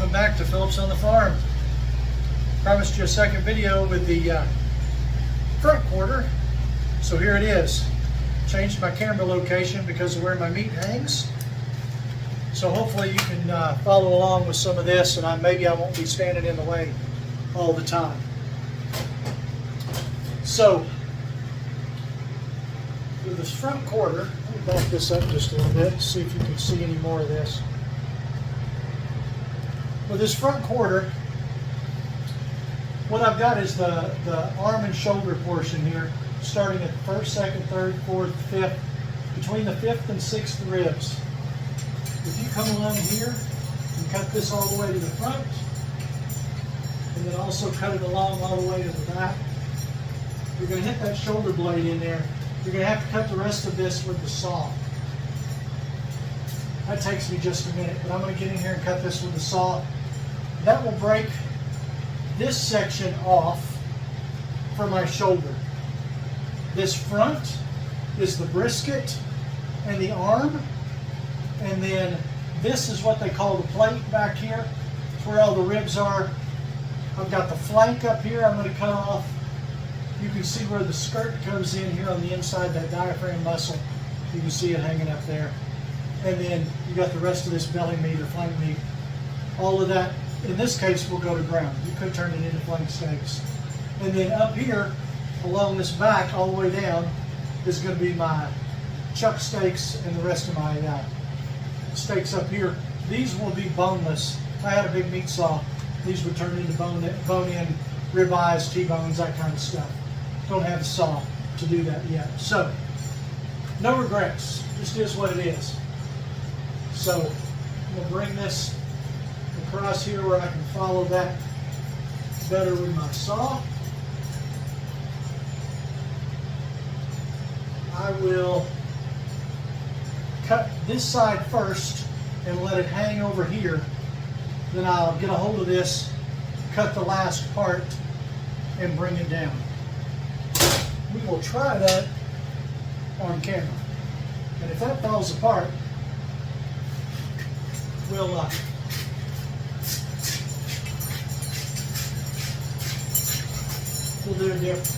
Welcome back to Phillips on the Farm. Promised you a second video with the front quarter, so here it is. Changed my camera location because of where my meat hangs. So hopefully you can follow along with some of this, and maybe I won't be standing in the way all the time. So with this front quarter, let me back this up just a little bit, see if you can see any more of this. With this front quarter, what I've got is the arm and shoulder portion here, starting at the first, second, third, fourth, fifth, between the fifth and sixth ribs. If you come along here and cut this all the way to the front, and then also cut it along all the way to the back, you're going to hit that shoulder blade in there. You're going to have to cut the rest of this with the saw. That takes me just a minute, but I'm going to get in here and cut this with the saw. That will break this section off for my shoulder. This front is the brisket and the arm, and then this is what they call the plate back here. It's where all the ribs are. I've got the flank up here I'm going to cut off. You can see where the skirt comes in here on the inside, that diaphragm muscle. You can see it hanging up there. And then you got the rest of this belly meat or flank meat. All of that, in this case, will go to ground. You could turn it into flank steaks. And then up here, along this back, all the way down, is going to be my chuck steaks and the rest of my steaks up here. These will be boneless. If I had a big meat saw, these would turn into bone-in ribeyes, T-bones, that kind of stuff. Don't have a saw to do that yet. So, no regrets. Just is what it is. So, I'm going to bring this across here where I can follow that better with my saw. I will cut this side first and let it hang over here. Then I'll get a hold of this, cut the last part, and bring it down. We will try that on camera. And if that falls apart, we'll do it different.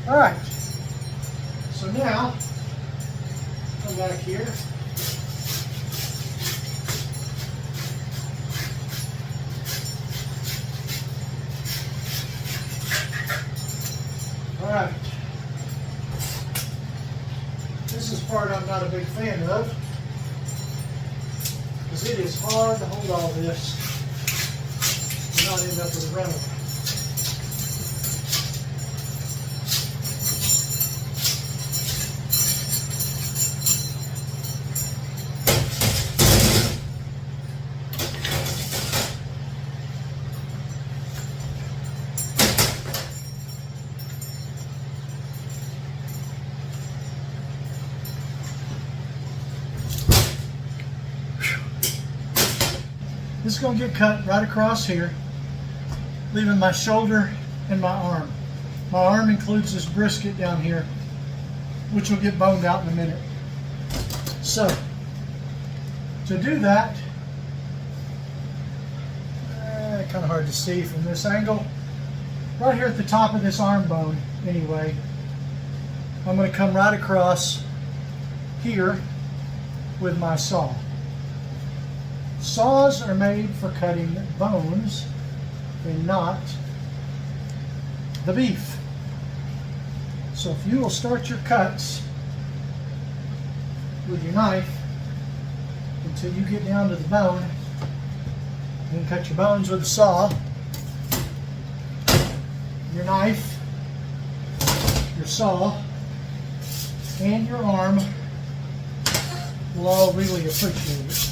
Alright, so now, come back here. Alright, this is part I'm not a big fan of, because it is hard to hold all this and not end up with a rental. This is going to get cut right across here, leaving my shoulder and my arm. My arm includes this brisket down here, which will get boned out in a minute. So, to do that, kind of hard to see from this angle, right here at the top of this arm bone, anyway, I'm going to come right across here with my saw. Saws are made for cutting bones and not the beef. So if you will start your cuts with your knife until you get down to the bone, then cut your bones with a saw, your knife, your saw, and your arm will all really appreciate it.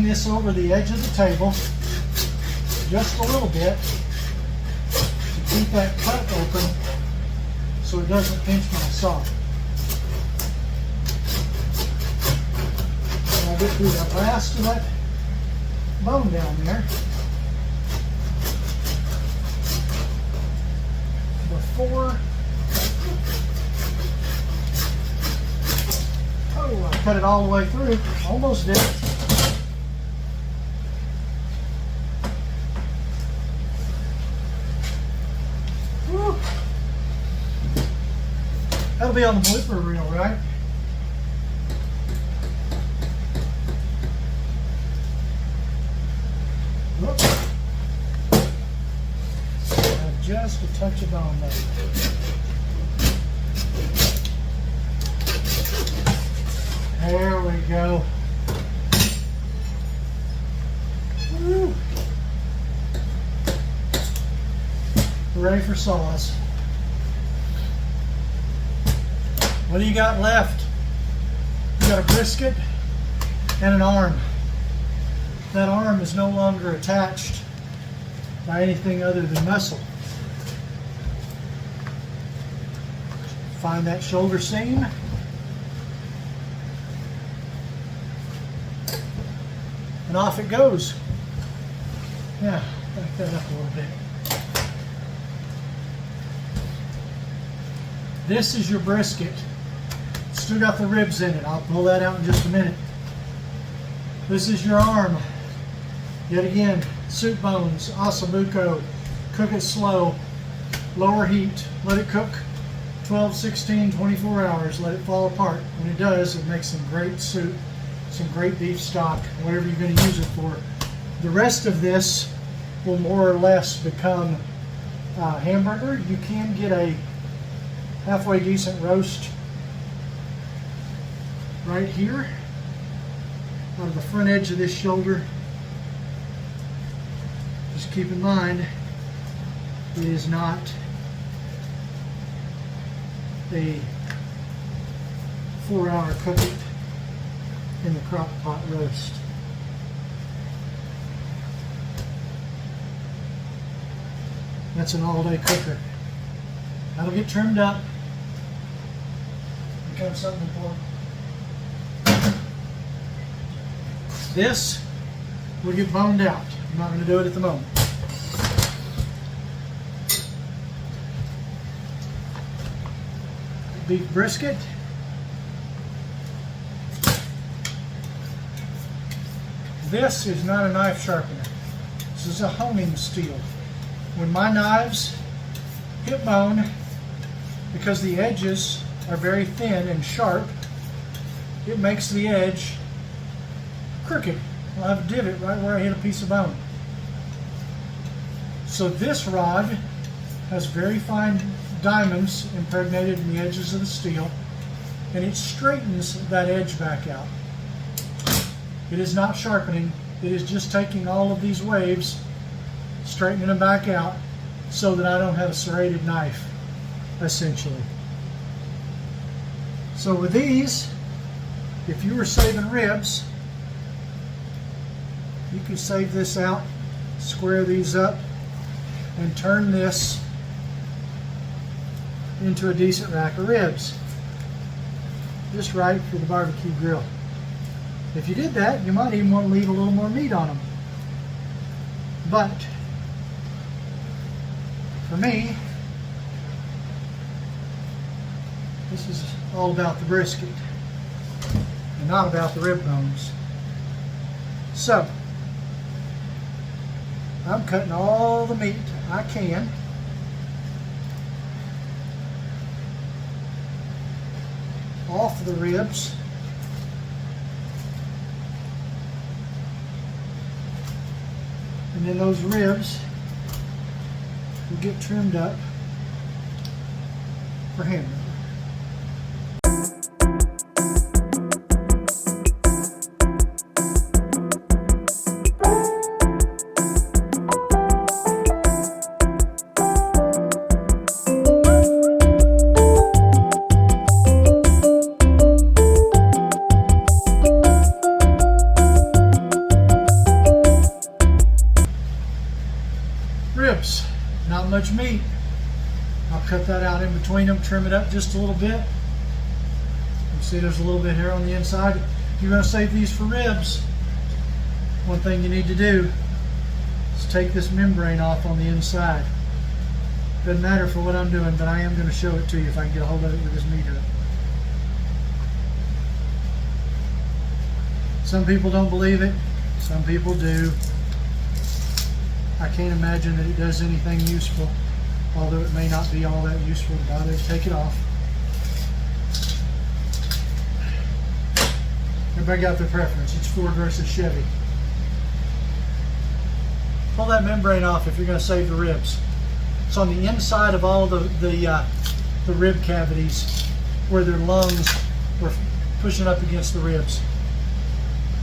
this over the edge of the table just a little bit to keep that cut open so it doesn't pinch my saw. And I'll get through the last of that bone down there before. Oh, I cut it all the way through. Almost did it. Woo. That'll be on the blooper reel, right? Whoops. Just a touch of bone there. There we go. Woo. We're ready for saws. What do you got left? You got a brisket and an arm. That arm is no longer attached by anything other than muscle. Find that shoulder seam. And off it goes. Yeah, back that up a little bit. This is your brisket. Still got the ribs in it. I'll pull that out in just a minute. This is your arm. Yet again, soup bones, ossobuco. Cook it slow. Lower heat. Let it cook 12, 16, 24 hours. Let it fall apart. When it does, it makes some great soup. Some great beef stock, whatever you're going to use it for. The rest of this will more or less become hamburger. You can get a halfway decent roast right here out of the front edge of this shoulder. Just keep in mind, it is not a 4-hour cook it in the crock pot roast. That's an all-day cooker. That'll get trimmed up. Becomes something important. This will get boned out. I'm not going to do it at the moment. Beef brisket. This is not a knife sharpener. This is a honing steel. When my knives hit bone, because the edges are very thin and sharp, it makes the edge crooked. I'll have a divot right where I hit a piece of bone. So this rod has very fine diamonds impregnated in the edges of the steel, and it straightens that edge back out. It is not sharpening, it is just taking all of these waves, straightening them back out so that I don't have a serrated knife, essentially. So with these, if you were saving ribs, you can save this out, square these up, and turn this into a decent rack of ribs. Just right for the barbecue grill. If you did that, you might even want to leave a little more meat on them. But for me, this is all about the brisket and not about the rib bones. So I'm cutting all the meat I can. Off the ribs. And then those ribs will get trimmed up for hamburger. cut that out in between them, trim it up just a little bit. You see there's a little bit here on the inside. If you're going to save these for ribs, one thing you need to do is take this membrane off on the inside. Doesn't matter for what I'm doing, but I am going to show it to you if I can get a hold of it with this meter. Some people don't believe it, some people do. I can't imagine that it does anything useful, although it may not be all that useful to bother to take it off. Everybody got their preference. It's Ford versus Chevy. Pull that membrane off if you're going to save the ribs. It's on the inside of all the rib cavities where their lungs were pushing up against the ribs.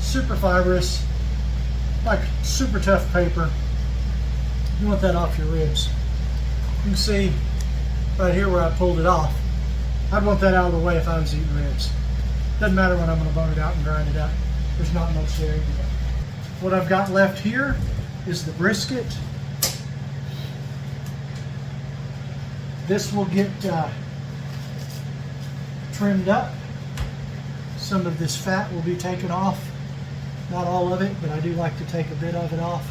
Super fibrous, like super tough paper. You want that off your ribs. You can see right here where I pulled it off. I'd want that out of the way if I was eating ribs. Doesn't matter when I'm going to bone it out and grind it out. There's not much there anyway. What I've got left here is the brisket. This will get trimmed up. Some of this fat will be taken off. Not all of it, but I do like to take a bit of it off.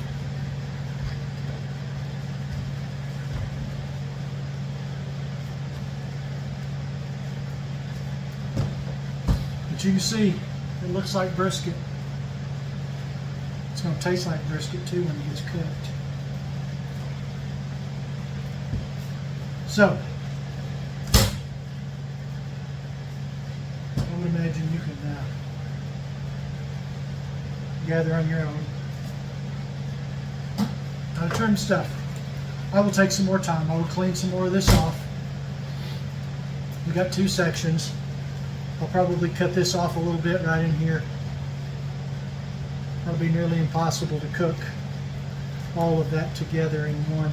But you can see, it looks like brisket. It's going to taste like brisket too when it gets cooked. So, I would imagine you can gather on your own how to trim stuff. I will take some more time. I will clean some more of this off. We got two sections. I'll probably cut this off a little bit right in here. That'll be nearly impossible to cook all of that together in one.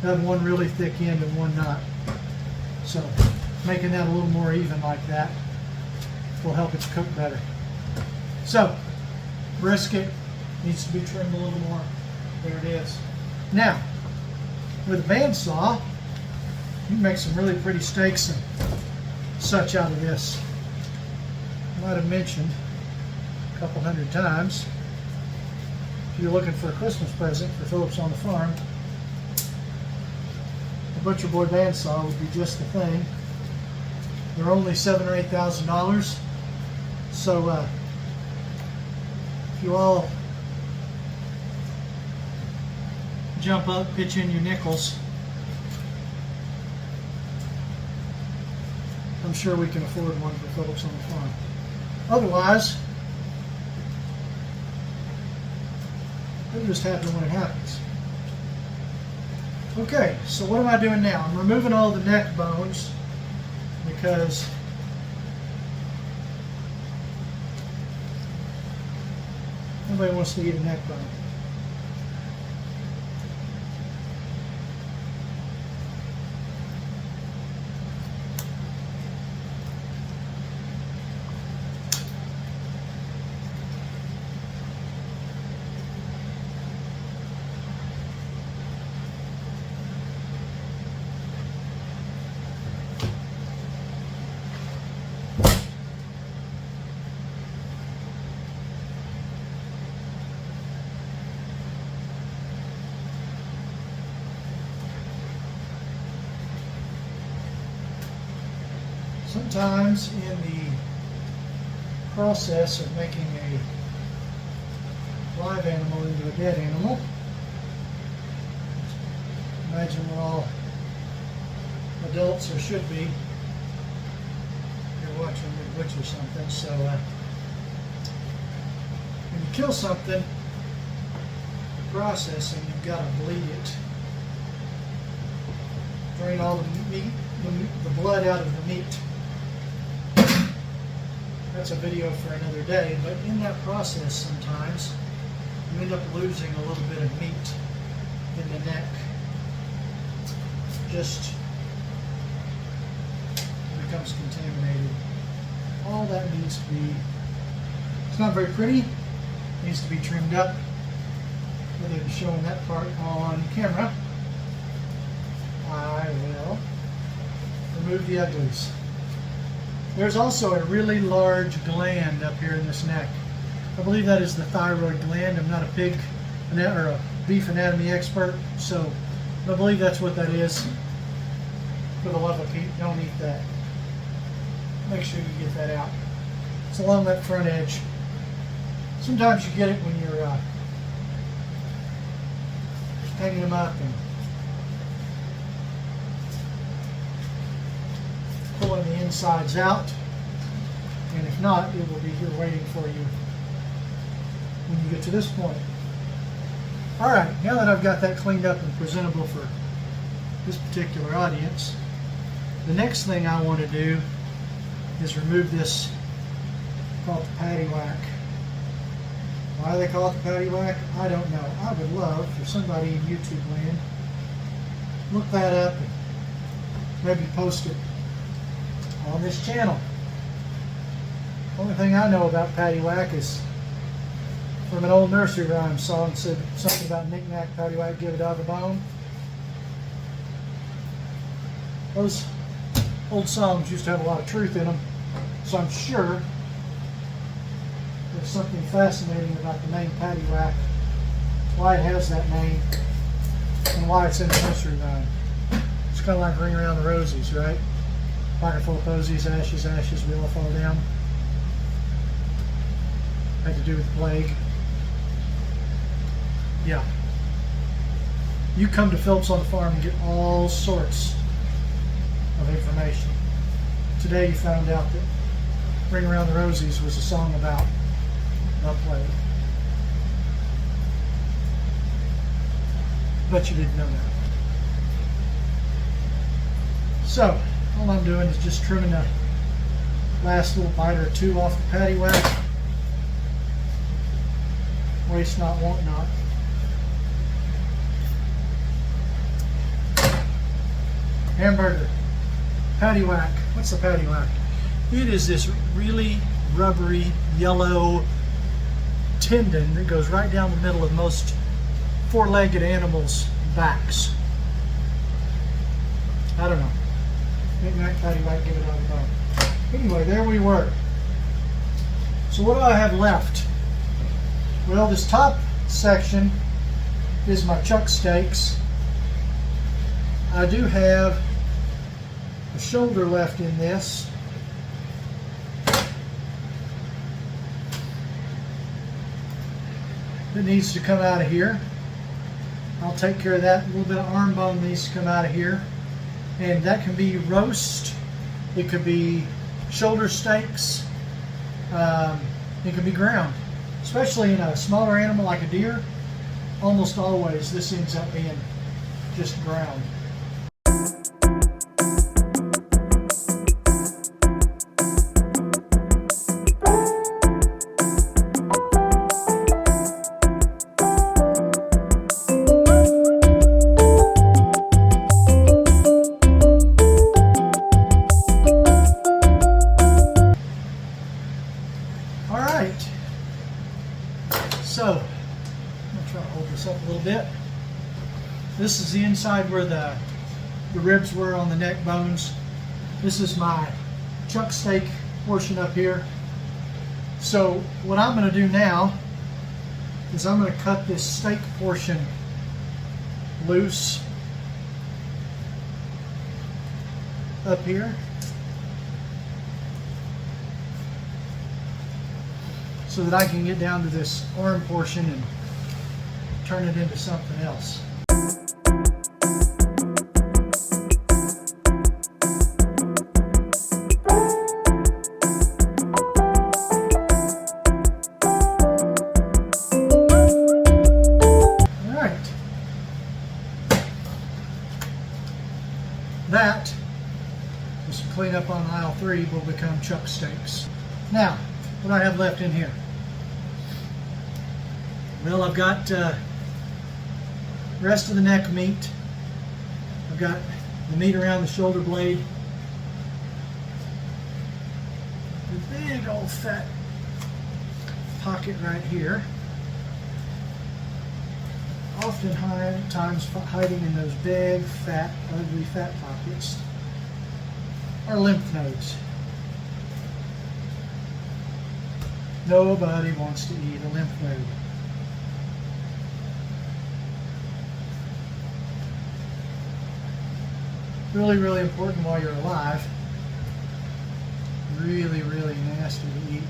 Have one really thick end and one not. So making that a little more even like that will help it cook better. So brisket needs to be trimmed a little more. There it is. Now, with a bandsaw, you can make some really pretty steaks and such out of this. I might have mentioned a couple hundred times, if you're looking for a Christmas present for Phillips on the Farm, a Butcher Boy bandsaw would be just the thing. They're only $7,000 or $8,000. So if you all jump up, pitch in your nickels, I'm sure we can afford one for Phillips on the Farm. Otherwise, it'll just happen when it happens. Okay, so what am I doing now? I'm removing all the neck bones because nobody wants to eat a neck bone. Sometimes in the process of making a live animal into a dead animal, imagine what all adults or should be, you're watching me butcher something, so when you kill something, processing, you've got to bleed it. Drain all the meat, the blood out of the meat. That's a video for another day, but in that process sometimes you end up losing a little bit of meat in the neck. Just becomes contaminated. All that needs to be, it's not very pretty, it needs to be trimmed up. Rather than showing that part on camera, I will remove the uglies. There's also a really large gland up here in this neck. I believe that is the thyroid gland. I'm not a pig or a beef anatomy expert, so I believe that's what that is. For the love of Pete, don't eat that. Make sure you get that out. It's along that front edge. Sometimes you get it when you're hanging them up and pulling the insides out. And if not, it will be here waiting for you when you get to this point. Alright, now that I've got that cleaned up and presentable for this particular audience, the next thing I want to do is remove this called the patty whack. Why they call it the patty whack, I don't know. I would love for somebody in YouTube land look that up and maybe post it on this channel. Only thing I know about patty whack is from an old nursery rhyme song, said something about knick-knack, paddywhack, give a dog a bone. Those old songs used to have a lot of truth in them, so I'm sure there's something fascinating about the name paddywhack, why it has that name, and why it's in the nursery rhyme. It's kind of like Ring Around the Rosies, right? Pocket full of posies, ashes, ashes, we all fall down. Had to do with the plague. Yeah. You come to Phillips on the Farm and get all sorts of information. Today you found out that Ring Around the Rosies was a song about the plague. Bet you didn't know that. So, all I'm doing is just trimming the last little bite or two off the patty whack. Waste not, want not. Hamburger, patty whack. What's the patty whack? It is this really rubbery yellow tendon that goes right down the middle of most four-legged animals' backs. I don't know. Knick-knack, patty whack, give it on the bone. Anyway, there we were. So what do I have left? Well, this top section is my chuck steaks. I do have a shoulder left in this. That needs to come out of here. I'll take care of that. A little bit of arm bone needs to come out of here. And that can be roast. It could be shoulder steaks. It could be ground. Especially in a smaller animal like a deer, almost always this ends up being just ground. So, I'm going to try to hold this up a little bit. This is the inside where the ribs were on the neck bones. This is my chuck steak portion up here. So what I'm going to do now is I'm going to cut this steak portion loose up here. So that I can get down to this arm portion and turn it into something else. Alright. That, just clean up on aisle 3, will become chuck steaks. Now, what do I have left in here? Well, I've got the rest of the neck meat. I've got the meat around the shoulder blade. The big old fat pocket right here. Oftentimes hiding in those big, fat, ugly fat pockets. are lymph nodes. Nobody wants to eat a lymph node. Really, really important while you're alive. Really, really nasty to eat.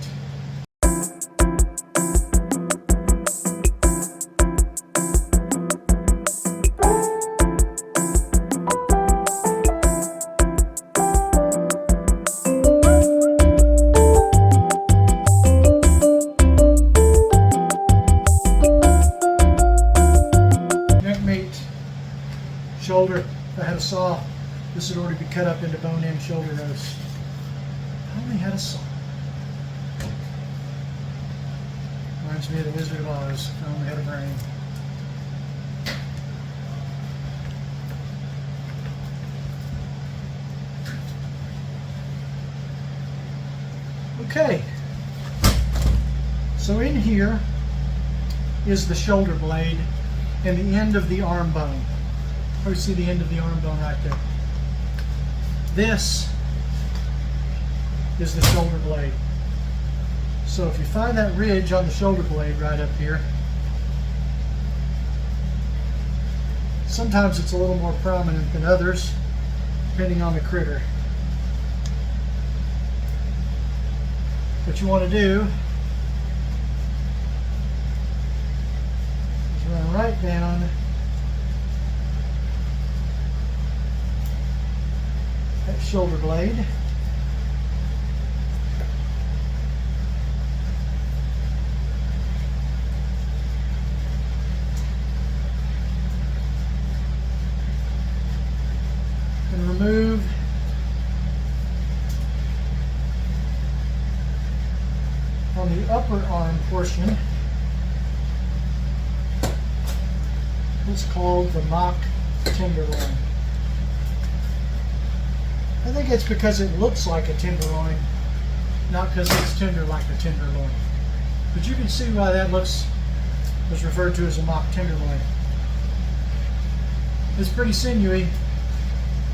Neck meat, shoulder. If I had a saw, this would already be cut up into bone-in shoulder roast. I only had a saw. Reminds me of the Wizard of Oz. If I only had a brain. Okay. So in here is the shoulder blade and the end of the arm bone. You see the end of the arm bone right there. This is the shoulder blade. So if you find that ridge on the shoulder blade right up here, sometimes it's a little more prominent than others, depending on the critter. What you want to do is run right down that shoulder blade. And remove on the upper arm portion what's called the mock tenderloin. I think it's because it looks like a tenderloin, not because it's tender like a tenderloin. But you can see why that was referred to as a mock tenderloin. It's pretty sinewy.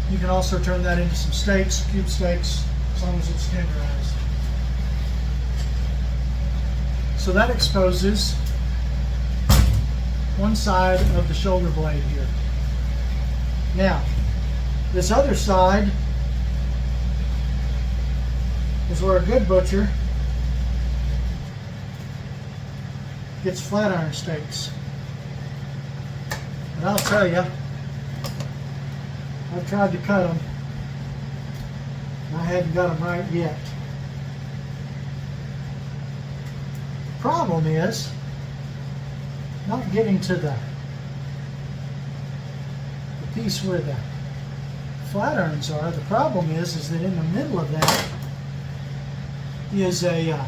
You can also turn that into some steaks, cube steaks, as long as it's tenderized. So that exposes one side of the shoulder blade here. Now, this other side is where a good butcher gets flat iron steaks. And I'll tell you, I've tried to cut them, and I hadn't got them right yet. Problem is not getting to the piece where the flat irons are. The problem is that in the middle of that is a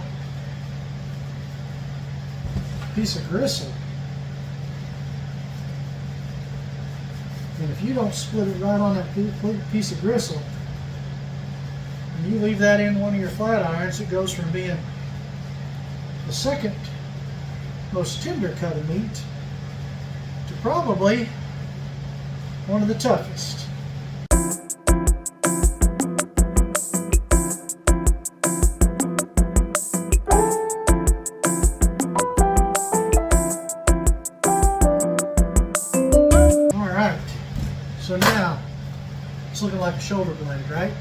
piece of gristle. And if you don't split it right on that piece of gristle, and you leave that in one of your flat irons, it goes from being the second most tender cut of meat to probably one of the toughest. Alright, so now it's looking like a shoulder blade, right?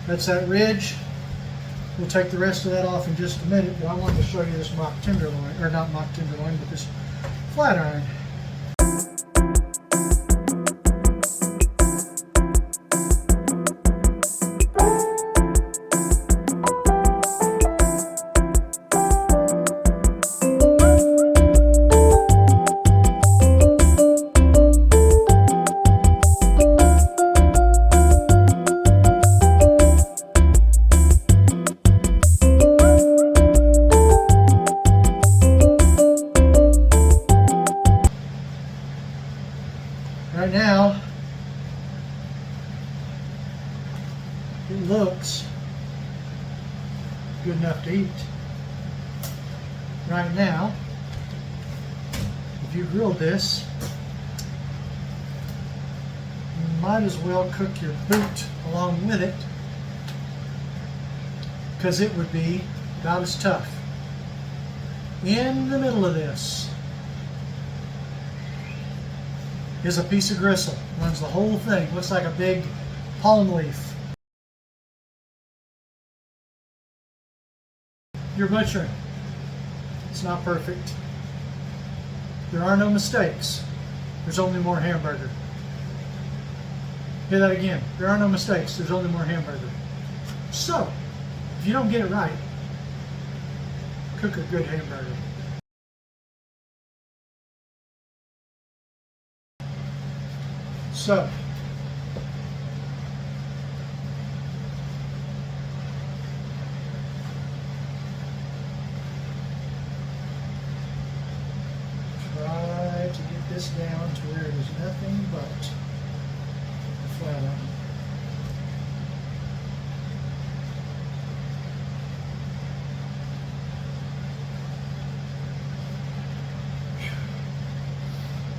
That's that ridge. We'll take the rest of that off in just a minute, but I wanted to show you this mock tenderloin, or not mock tenderloin, but this flat iron. Right now, it looks good enough to eat. Right now, if you grilled this, might as well cook your boot along with it, because it would be about as tough. In the middle of this is a piece of gristle. Runs the whole thing. Looks like a big palm leaf. You're butchering. It's not perfect. There are no mistakes. There's only more hamburger. Hear that again. There are no mistakes. There's only more hamburger. So, if you don't get it right, cook a good hamburger. So, try to get this down to where it is nothing but a flat iron.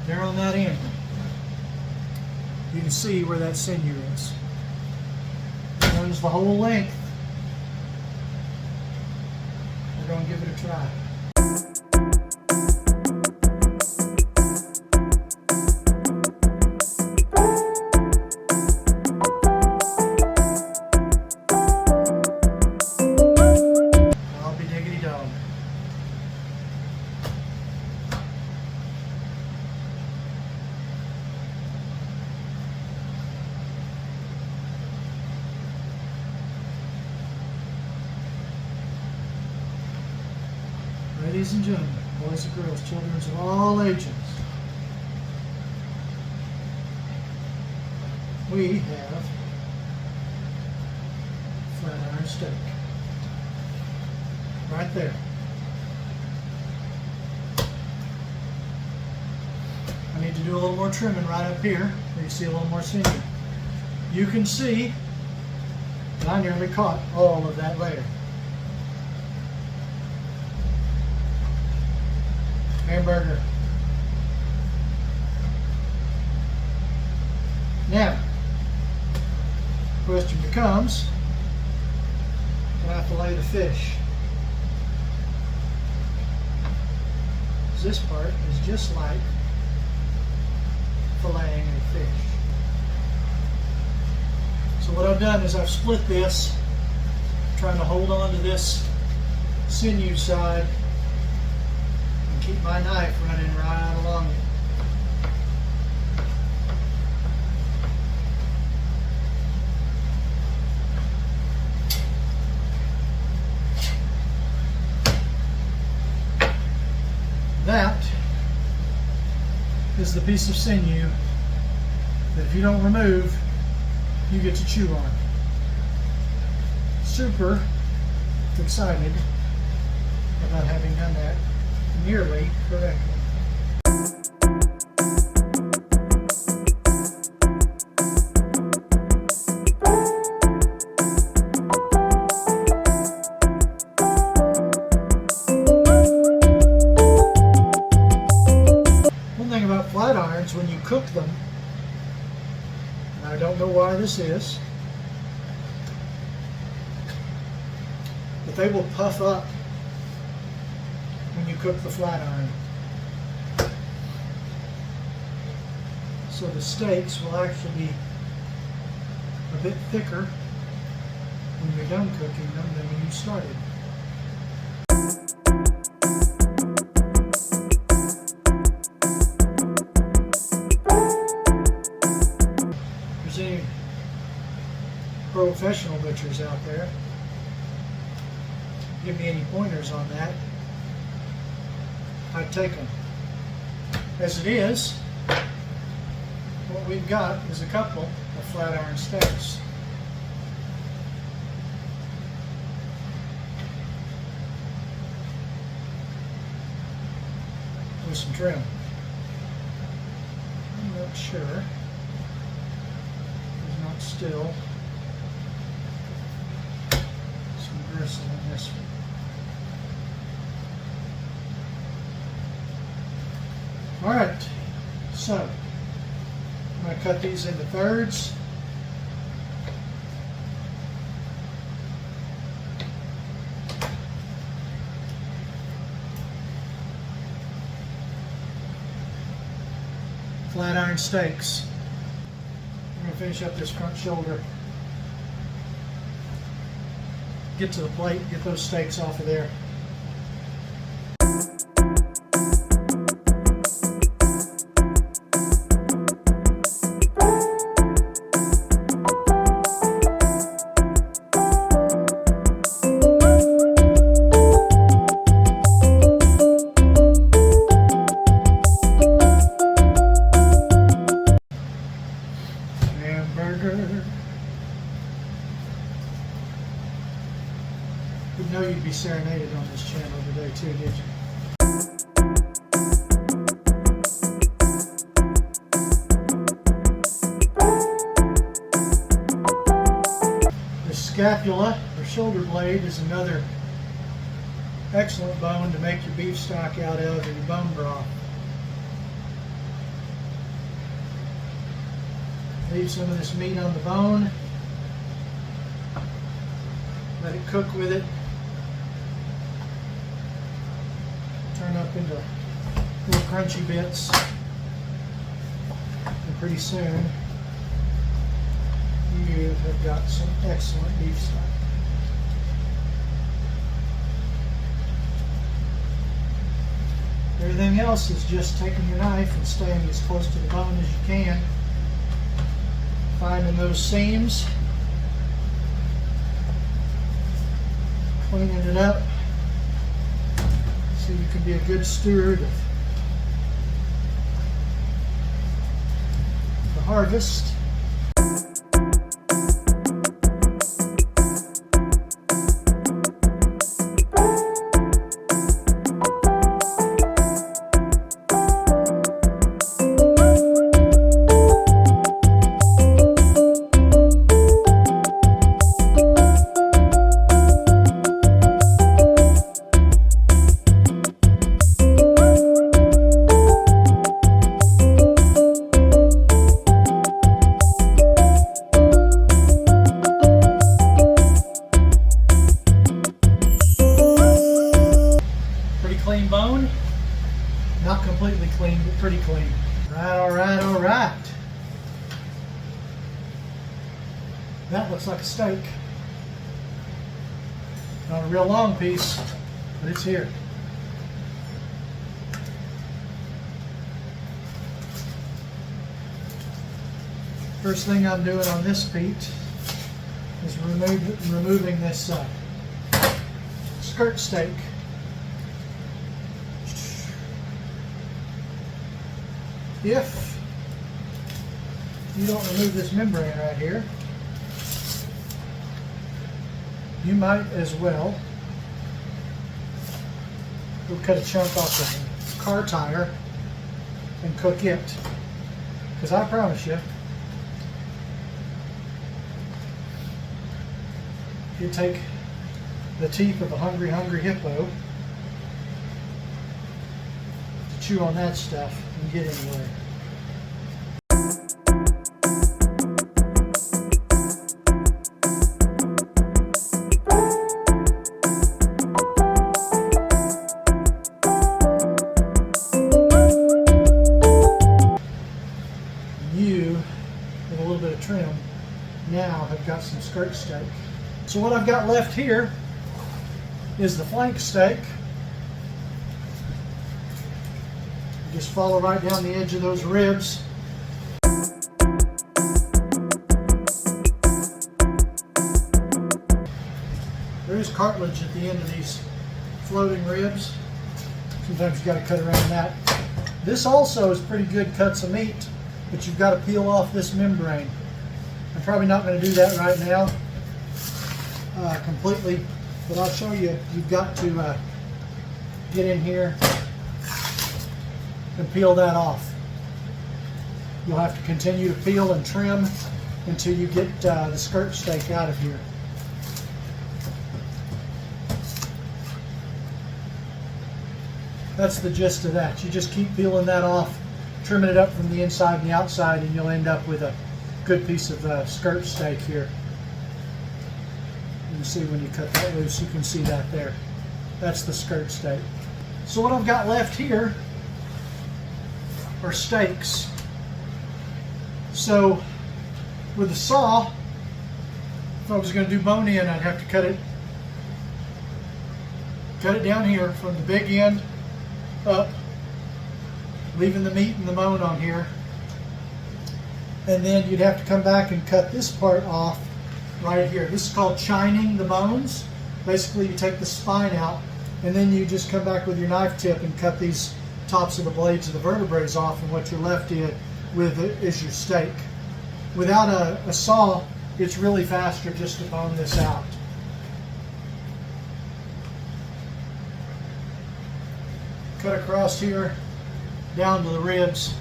There on that end, you can see where that sinew is. It runs the whole length. We're going to give it a try. I'll be diggity dog. Ladies and gentlemen, boys and girls, children of all ages, we have flat iron steak. Right there. I need to do a little more trimming right up here where you see a little more sinew. You can see that I nearly caught all of that layer. Hamburger. Now, the question becomes, can I fillet the fish? This part is just like filleting a fish. So what I've done is I've split this, trying to hold on to this sinew side and keep my knife running right along it. That is the piece of sinew that if you don't remove, you get to chew on. Super excited about having done that nearly correctly. Flat irons, when you cook them, and I don't know why this is, but they will puff up when you cook the flat iron. So the steaks will actually be a bit thicker when you're done cooking them than when you started. Professional butchers out there, give me any pointers on that, I'd take them. As it is, what we've got is a couple of flat iron steaks. With some trim. I'm not sure. There's not still gristle in this one. Alright, so I'm going to cut these into thirds. Flat iron steaks. I'm going to finish up this front shoulder. Get to the plate, get those steaks off of there. Didn't know you'd be serenaded on this channel today too, did you? The scapula, or shoulder blade, is another excellent bone to make your beef stock out of, or your bone broth. Leave some of this meat on the bone. Let it cook with it. Turn up into little crunchy bits. And pretty soon, you have got some excellent beef stock. Everything else is just taking your knife and staying as close to the bone as you can. Finding those seams. Cleaning it up so you can be a good steward of the harvest. Clean bone, not completely clean, but pretty clean. All right. That looks like a steak. Not a real long piece, but it's here. First thing I'm doing on this feet is removing this skirt steak. If you don't remove this membrane right here, you might as well go cut a chunk off the car tire and cook it. Because I promise you, if you take the teeth of a hungry hippo, chew on that stuff and get anywhere. You, with a little bit of trim, now have got some skirt steak. So what I've got left here is the flank steak. Just follow right down the edge of those ribs. There is cartilage at the end of these floating ribs. Sometimes you've got to cut around that. This also is pretty good cuts of meat, but you've got to peel off this membrane. I'm probably not going to do that right now completely, but I'll show you. You've got to get in here and peel that off. You'll have to continue to peel and trim until you get the skirt steak out of here. That's the gist of that. You just keep peeling that off trimming it up from the inside and the outside, and you'll end up with a good piece of skirt steak here. You can see when you cut that loose, you can see that there. That's the skirt steak. So what I've got left here are steaks. So with a saw, if I was going to do bone in, I'd have to cut it down here from the big end up, leaving the meat and the bone on here. And then you'd have to come back and cut this part off right here. This is called chining the bones. Basically, you take the spine out, and then you just come back with your knife tip and cut these tops of the blades of the vertebrae off, and what you're left with is your steak. Without a saw, it's really faster just to bone this out. Cut across here, down to the ribs.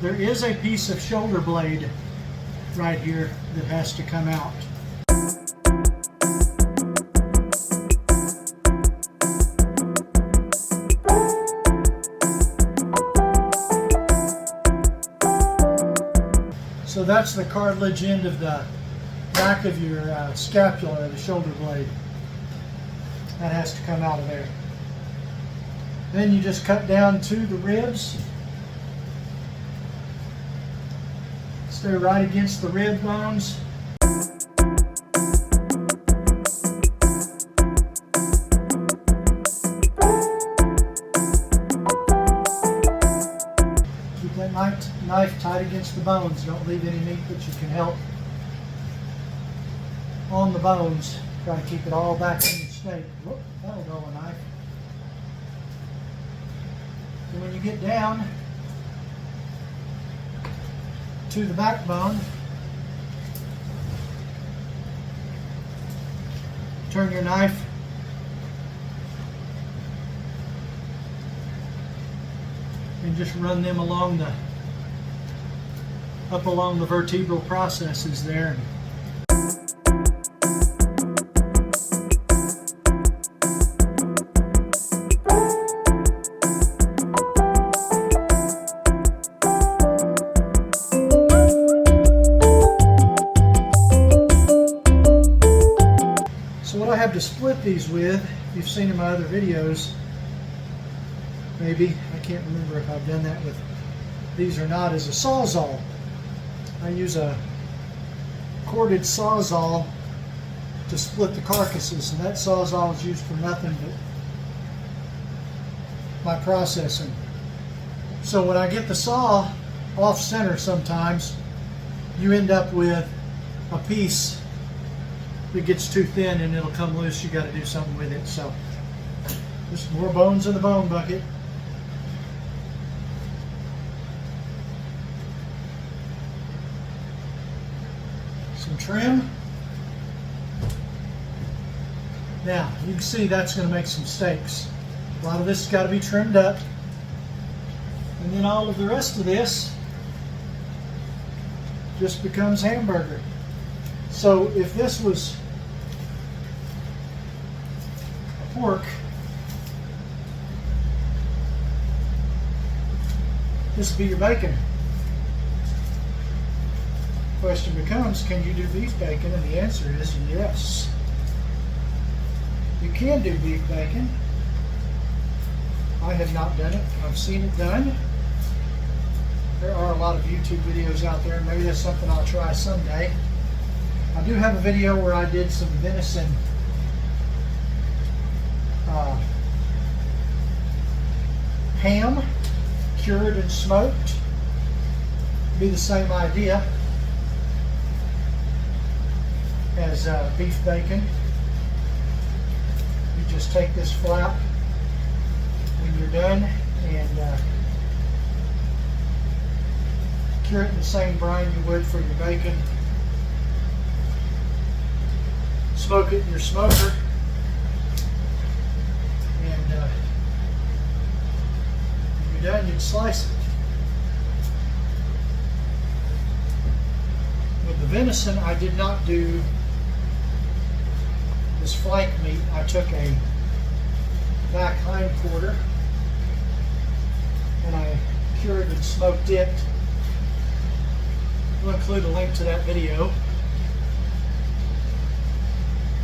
There is a piece of shoulder blade right here that has to come out. So that's the cartilage end of the back of your scapula, the shoulder blade. That has to come out of there. Then you just cut down to the ribs. Stay right against the rib bones. Keep that knife tight against the bones. Don't leave any meat that you can help on the bones. Try to keep it all back in the steak. Whoop, that'll go a knife. And when you get down to the backbone, turn your knife and just run them along the vertebral processes there. To split these with, if you've seen in my other videos, maybe, I can't remember if I've done that with these or not, is a sawzall. I use a corded sawzall to split the carcasses, and that sawzall is used for nothing but my processing. So when I get the saw off center, sometimes you end up with a piece that gets too thin and it'll come loose. You got to do something with it. So just more bones in the bone bucket. Some trim. Now you can see that's going to make some steaks. A lot of this has got to be trimmed up, and then all of the rest of this just becomes hamburger. So if this was a pork, this would be your bacon. Question becomes, can you do beef bacon? And the answer is yes. You can do beef bacon. I have not done it. I've seen it done. There are a lot of YouTube videos out there. Maybe that's something I'll try someday. I do have a video where I did some venison ham, cured and smoked. Be the same idea as beef bacon. You just take this flap when you're done and cure it in the same brine you would for your bacon. Smoke it in your smoker, and when you're done, you'd slice it. With the venison, I did not do this flank meat. I took a back hind quarter and I cured and smoke dipped. We'll include a link to that video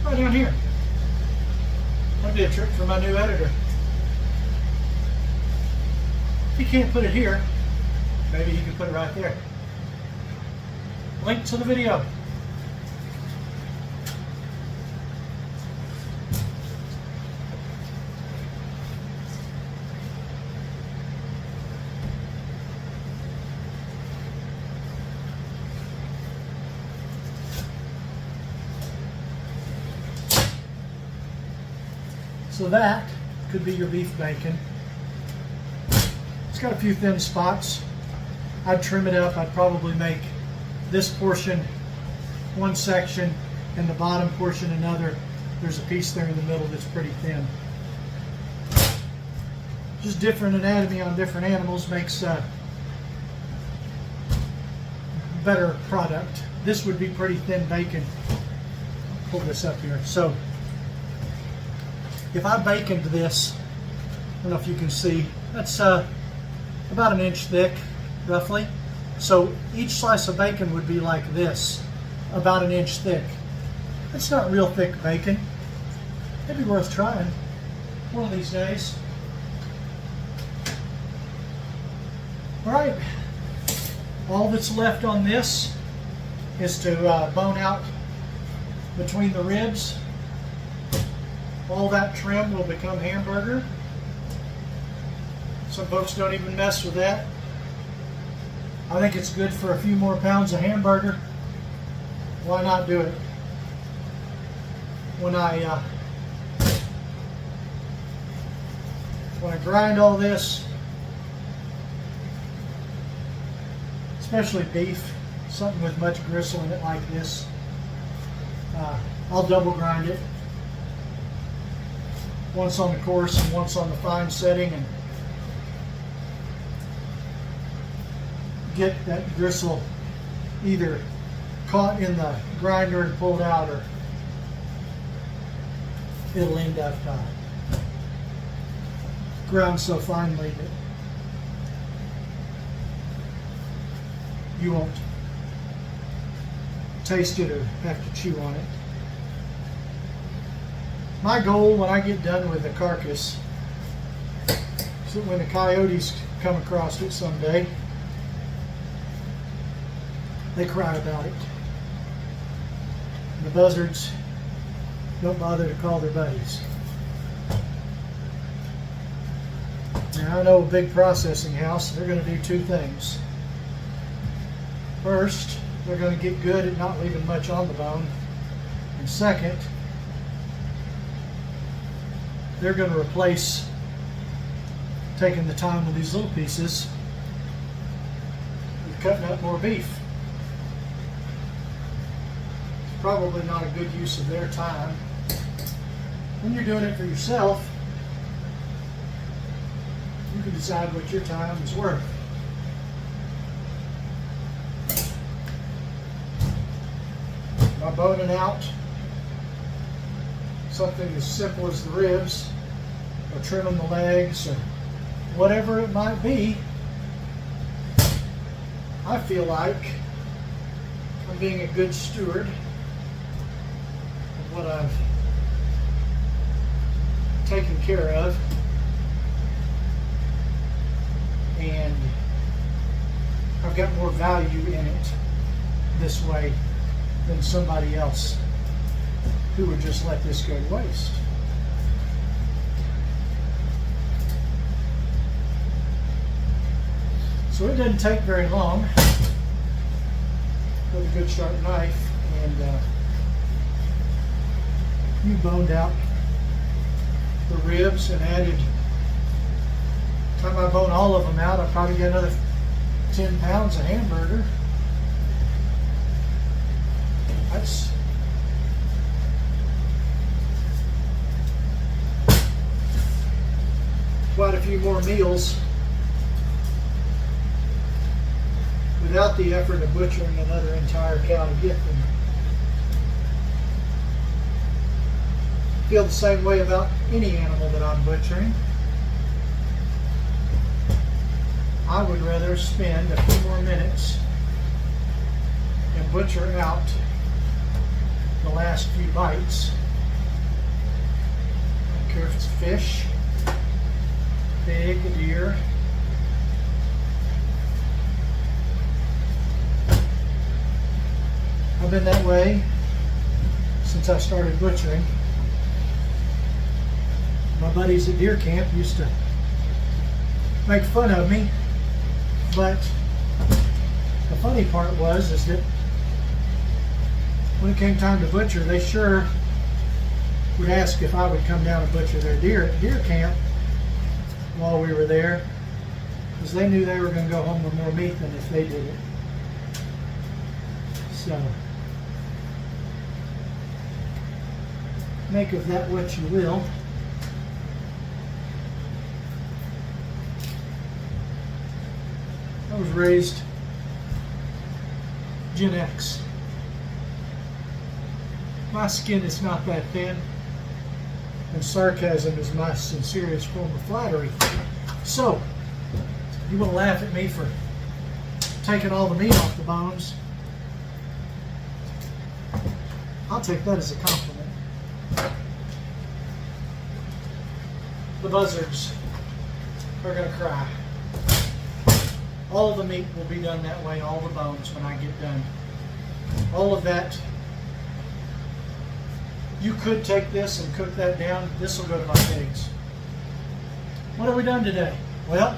right down here. That'd be a trick for my new editor. If he can't put it here, maybe he can put it right there. Link to the video. So that could be your beef bacon. It's got a few thin spots. I'd trim it up. I'd probably make this portion one section and the bottom portion another. There's a piece there in the middle that's pretty thin. Just different anatomy on different animals makes a better product. This would be pretty thin bacon. Pull this up here. So if I baconed this, I don't know if you can see, that's about an inch thick, roughly. So each slice of bacon would be like this, about an inch thick. It's not real thick bacon. It'd be worth trying one of these days. All right, all that's left on this is to bone out between the ribs. All that trim will become hamburger. Some folks don't even mess with that. I think it's good for a few more pounds of hamburger. Why not do it? When I grind all this, especially beef, something with much gristle in it like this, I'll double grind it. Once on the coarse and once on the fine setting, and get that gristle either caught in the grinder and pulled out, or it'll end up ground so finely that you won't taste it or have to chew on it. My goal when I get done with the carcass is that when the coyotes come across it someday, they cry about it. And the buzzards don't bother to call their buddies. Now I know a big processing house, they're going to do two things. First, they're going to get good at not leaving much on the bone. And second, they're going to replace taking the time with these little pieces with cutting up more beef. It's probably not a good use of their time. When you're doing it for yourself, you can decide what your time is worth. By boning out something as simple as the ribs, or trimming the legs, or whatever it might be, I feel like I'm being a good steward of what I've taken care of, and I've got more value in it this way than somebody else who would just let this go to waste. So it doesn't take very long with a good sharp knife, and you boned out the ribs and added, by the time I bone all of them out, I'll probably get another 10 pounds of hamburger. That's quite a few more meals without the effort of butchering another entire cow to get them. I feel the same way about any animal that I'm butchering. I would rather spend a few more minutes and butcher out the last few bites. I don't care if it's fish, pig, a deer. I've been that way since I started butchering. My buddies at deer camp used to make fun of me, but the funny part is that when it came time to butcher, they sure would ask if I would come down and butcher their deer at deer camp while we were there, because they knew they were going to go home with more meat than if they did it. So, make of that what you will. I was raised Gen X. My skin is not that thin, and sarcasm is my sincerest form of flattery. So, you want to laugh at me for taking all the meat off the bones? I'll take that as a compliment. The buzzards are going to cry. All of the meat will be done that way, all the bones when I get done. All of that. You could take this and cook that down. This will go to my pigs. What have we done today? Well,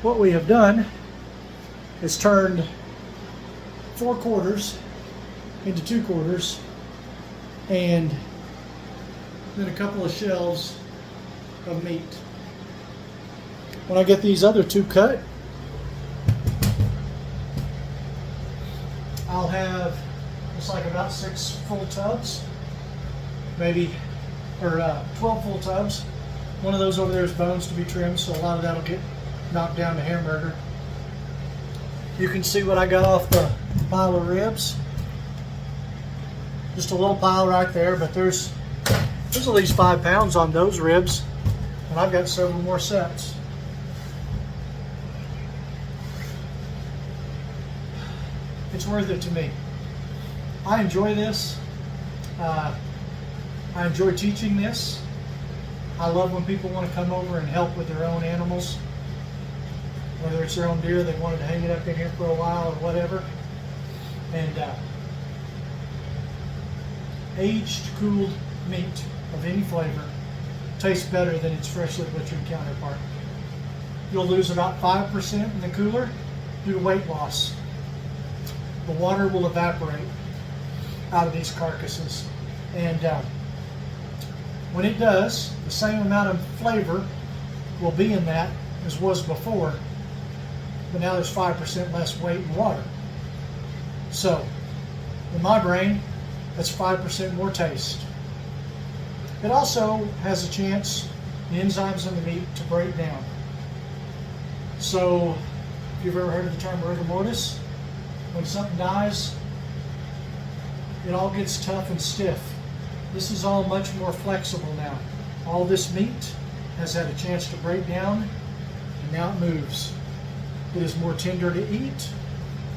what we have done is turned 4 quarters into 2 quarters, and then a couple of shelves of meat. When I get these other 2 cut, I'll have it's like about 6 full tubs, maybe, or 12 full tubs. One of those over there is bones to be trimmed, so a lot of that'll get knocked down to hamburger. You can see what I got off the pile of ribs. Just a little pile right there, but there's at least 5 pounds on those ribs, and I've got several more sets. It's worth it to me. I enjoy this. I enjoy teaching this. I love when people want to come over and help with their own animals. Whether it's their own deer, they wanted to hang it up in here for a while or whatever. And aged, cooled meat of any flavor tastes better than its freshly butchered counterpart. You'll lose about 5% in the cooler due to weight loss. The water will evaporate out of these carcasses, and when it does, the same amount of flavor will be in that as was before, but now there's 5% less weight in water. So, in my brain, that's 5% more taste. It also has a chance, the enzymes in the meat, to break down. So, if you've ever heard of the term rigor mortis, when something dies, it all gets tough and stiff. This is all much more flexible now. All this meat has had a chance to break down, and now it moves. It is more tender to eat.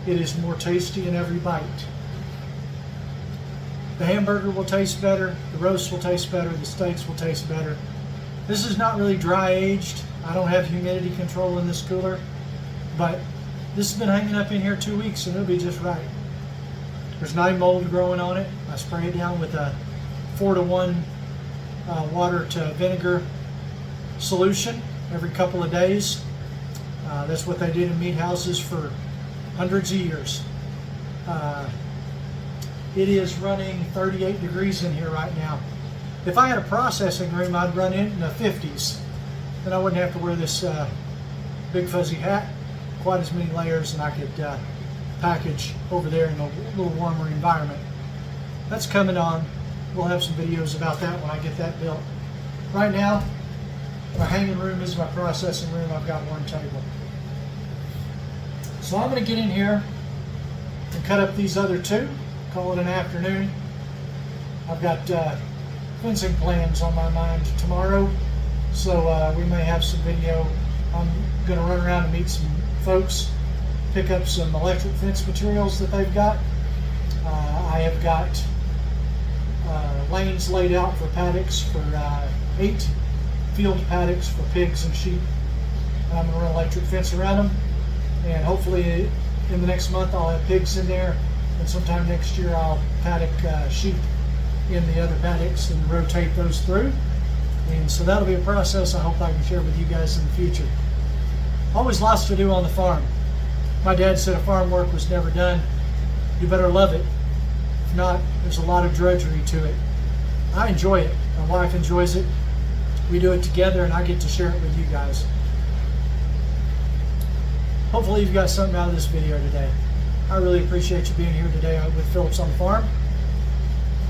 It is more tasty in every bite. The hamburger will taste better, the roast will taste better, the steaks will taste better. This is not really dry aged. I don't have humidity control in this cooler, but this has been hanging up in here 2 weeks and it'll be just right. There's no mold growing on it. I spray it down with a 4-to-1 water to vinegar solution every couple of days. That's what they did in meat houses for hundreds of years. It is running 38 degrees in here right now. If I had a processing room, I'd run it in the 50s. Then I wouldn't have to wear this big fuzzy hat, quite as many layers, and I could package over there in a little warmer environment. That's coming on. We'll have some videos about that when I get that built. Right now, my hanging room is my processing room. I've got one table. So I'm going to get in here and cut up these other 2, call it an afternoon. I've got fencing plans on my mind tomorrow So we may have some video. I'm going to run around and meet some folks, pick up some electric fence materials that they've got. I have got lanes laid out for paddocks for 8 field paddocks for pigs and sheep. I'm going to run electric fence around them, and hopefully in the next month I'll have pigs in there, and sometime next year I'll paddock sheep in the other paddocks and rotate those through. And so that'll be a process I hope I can share with you guys in the future. Always lots to do on the farm. My dad said if farm work was never done, you better love it. If not, there's a lot of drudgery to it. I enjoy it. My wife enjoys it. We do it together, and I get to share it with you guys. Hopefully you've got something out of this video today. I really appreciate you being here today with Phillips on the Farm.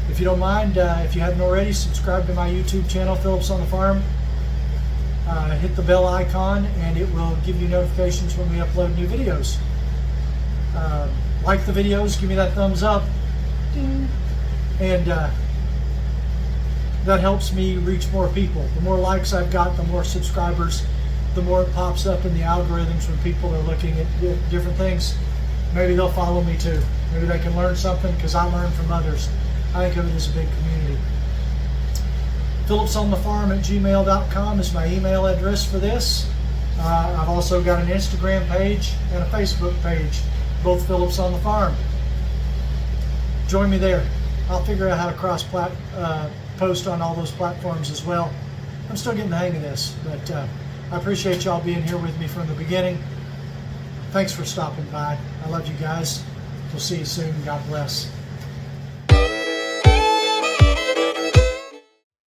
If you don't mind, if you haven't already, subscribe to my YouTube channel, Phillips on the Farm. Hit the bell icon and it will give you notifications when we upload new videos. Like the videos, give me that thumbs up. Ding. And that helps me reach more people. The more likes I've got, the more subscribers, the more it pops up in the algorithms when people are looking at different things. Maybe they'll follow me too. Maybe they can learn something because I learn from others. I think of it as a big community. PhillipsOnTheFarm@gmail.com is my email address for this. I've also got an Instagram page and a Facebook page, both Phillips on the Farm. Join me there. I'll figure out how to post on all those platforms as well. I'm still getting the hang of this, but I appreciate y'all being here with me from the beginning. Thanks for stopping by. I love you guys. We'll see you soon. God bless.